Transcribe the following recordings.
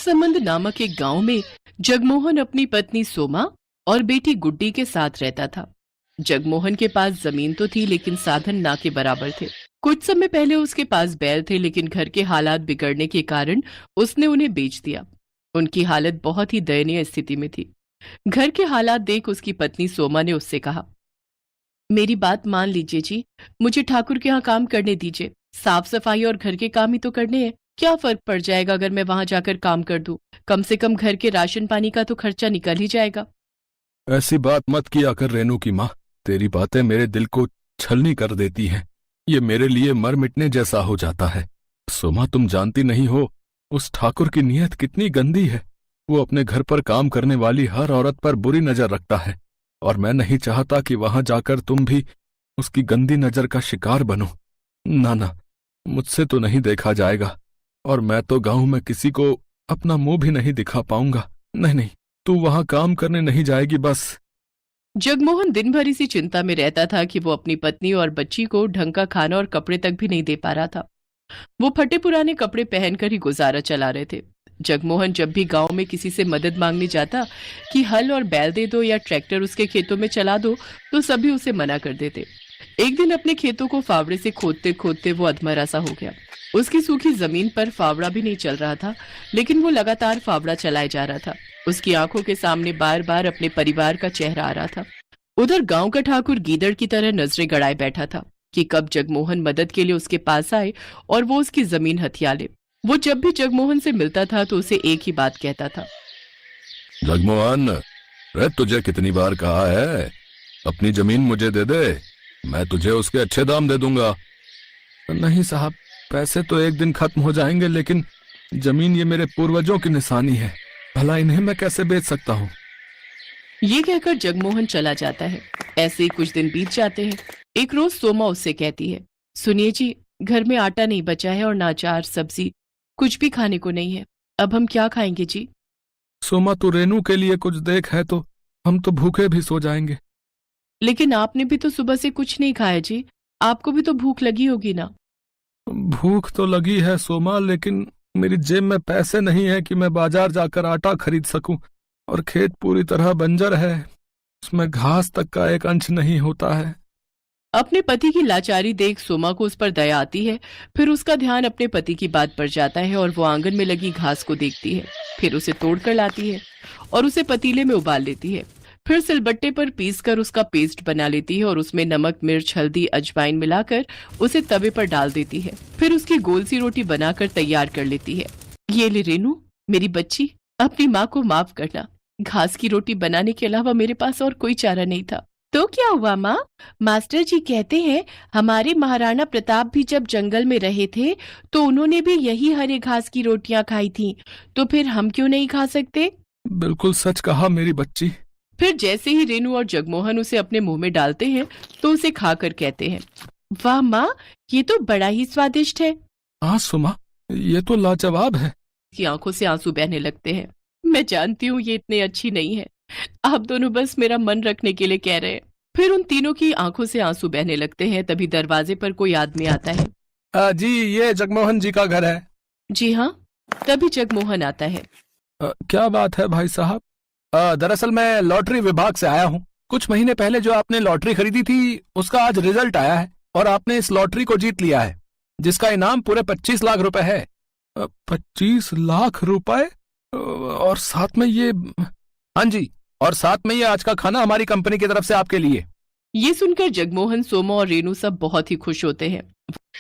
राजसमंद नामक एक गांव में जगमोहन अपनी पत्नी सोमा और बेटी गुड्डी के साथ रहता था। जगमोहन के पास जमीन तो थी, लेकिन साधन ना के बराबर थे। कुछ समय पहले उसके पास बैल थे, लेकिन घर के हालात बिगड़ने के कारण उसने उन्हें बेच दिया। उनकी हालत बहुत ही दयनीय स्थिति में थी। घर के हालात देख उसकी पत्नी सोमा ने उससे कहा, मेरी बात मान लीजिए जी, मुझे ठाकुर के यहाँ काम करने दीजिए। साफ सफाई और घर के काम ही तो करने हैं। क्या फर्क पड़ जाएगा अगर मैं वहां जाकर काम कर दूं? कम से कम घर के राशन पानी का तो खर्चा निकल ही जाएगा। ऐसी बात मत किया कर रेनू की माँ। तेरी बातें मेरे दिल को छलनी कर देती हैं। ये मेरे लिए मर मिटने जैसा हो जाता है। सोमा, तुम जानती नहीं हो उस ठाकुर की नीयत कितनी गंदी है। वो अपने घर पर काम करने वाली हर औरत पर बुरी नजर रखता है, और मैं नहीं चाहता कि वहां जाकर तुम भी उसकी गंदी नजर का शिकार बनो। ना ना, मुझसे तो नहीं देखा जाएगा, और मैं तो गांव में किसी को अपना मुंह भी नहीं दिखा पाऊंगा। नहीं नहीं, तू वहां काम करने नहीं जाएगी बस। जगमोहन दिन भर इसी चिंता में रहता था कि वो अपनी पत्नी और बच्ची को ढंग का खाना और कपड़े तक भी नहीं दे पा रहा था। वो फटे पुराने कपड़े पहनकर ही गुजारा चला रहे थे। जगमोहन जब भी गांव में किसी से मदद मांगने जाता कि हल और बैल दे दो या ट्रैक्टर उसके खेतों में चला दो, तो सभी उसे मना कर देते। एक दिन अपने खेतों को फावड़े से खोदते खोदते वो अधमरा सा हो गया। उसकी सूखी जमीन पर फावड़ा भी नहीं चल रहा था, लेकिन वो लगातार फावड़ा चलाए जा रहा था। उसकी आंखों के सामने बार बार अपने परिवार का चेहरा आ रहा था। उधर गांव का ठाकुर गीदड़ की तरह नजरें गड़ाए बैठा था कि कब जगमोहन मदद के लिए उसके पास आए और वो उसकी जमीन हथिया ले। वो जब भी जगमोहन से मिलता था तो उसे एक ही बात कहता था, जगमोहन, रे तुझे कितनी बार कहा है अपनी जमीन मुझे दे दे, मैं तुझे उसके अच्छे दाम दे दूंगा। नहीं साहब, पैसे तो एक दिन खत्म हो जाएंगे, लेकिन जमीन ये मेरे पूर्वजों की निशानी है, भला इन्हें मैं कैसे बेच सकता हूँ। ये कहकर जगमोहन चला जाता है। ऐसे ही कुछ दिन बीत जाते हैं। एक रोज सोमा उससे कहती है, सुनिए जी, घर में आटा नहीं बचा है और ना अचार सब्जी, कुछ भी खाने को नहीं है। अब हम क्या खाएंगे जी? सोमा, तू रेनू के लिए कुछ देख, है तो हम तो भूखे भी सो जाएंगे। लेकिन आपने भी तो सुबह से कुछ नहीं खाया जी, आपको भी तो भूख लगी होगी ना। भूख तो लगी है सोमा, लेकिन मेरी जेब में पैसे नहीं है कि मैं बाजार जाकर आटा खरीद सकूं, और खेत पूरी तरह बंजर है, उसमें घास तक का एक अंश नहीं होता है। अपने पति की लाचारी देख सोमा को उस पर दया आती है। फिर उसका ध्यान अपने पति की बात पर जाता है और वो आंगन में लगी घास को देखती है। फिर उसे तोड़कर लाती है और उसे पतीले में उबाल लेती है। फिर सिलबट्टे पर पीसकर उसका पेस्ट बना लेती है और उसमें नमक, मिर्च, हल्दी, अजवाइन मिलाकर उसे तवे पर डाल देती है। फिर उसकी गोल सी रोटी बनाकर तैयार कर लेती है। ये ले रेनू, मेरी बच्ची, अपनी माँ को माफ करना। घास की रोटी बनाने के अलावा मेरे पास और कोई चारा नहीं था। तो क्या हुआ माँ? मास्टर जी कहते हैं हमारे महाराणा प्रताप भी जब जंगल में रहे थे तो उन्होंने भी यही हरे घास की रोटियां खाई थी, तो फिर हम क्यों नहीं खा सकते? बिल्कुल सच कहा मेरी बच्ची। फिर जैसे ही रेनू और जगमोहन उसे अपने मुंह में डालते हैं तो उसे खाकर कहते हैं, वाह माँ, ये तो बड़ा ही स्वादिष्ट है। हाँ सुमा, ये तो लाजवाब है। की आंखों से आंसू बहने लगते हैं। मैं जानती हूँ ये इतनी अच्छी नहीं है, आप दोनों बस मेरा मन रखने के लिए कह रहे हैं। फिर उन तीनों की आंखों से आंसू बहने लगते हैं। तभी दरवाजे पर कोई आदमी आता है। जी, ये जगमोहन जी का घर है। जी हाँ। तभी जगमोहन आता है। क्या बात है भाई साहब? दरअसल मैं लॉटरी विभाग से आया हूँ। कुछ महीने पहले जो आपने लॉटरी खरीदी थी उसका आज रिजल्ट आया है, और आपने इस लॉटरी को जीत लिया है, जिसका इनाम पूरे 25 लाख रुपए है। 25 लाख रुपए? और साथ में ये, हाँ जी, और साथ में ये आज का खाना हमारी कंपनी की तरफ से आपके लिए। ये सुनकर जगमोहन, सोमा और रेनू सब बहुत ही खुश होते हैं।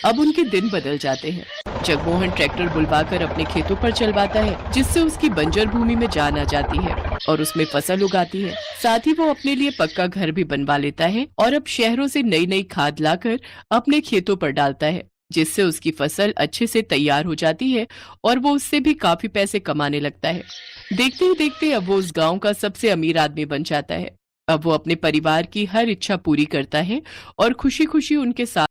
अब उनके दिन बदल जाते हैं। जगमोहन ट्रैक्टर बुलवाकर अपने खेतों पर चलवाता है, जिससे उसकी बंजर भूमि में जान आ जाती है और उसमें फसल उगाती है। साथ ही वो अपने लिए पक्का घर भी बनवा लेता है और अब शहरों से नई नई खाद लाकर अपने खेतों पर डालता है, जिससे उसकी फसल अच्छे से तैयार हो जाती है और वो उससे भी काफी पैसे कमाने लगता है। देखते ही देखते अब वो उस गांव का सबसे अमीर आदमी बन जाता है। अब वो अपने परिवार की हर इच्छा पूरी करता है और खुशी खुशी उनके साथ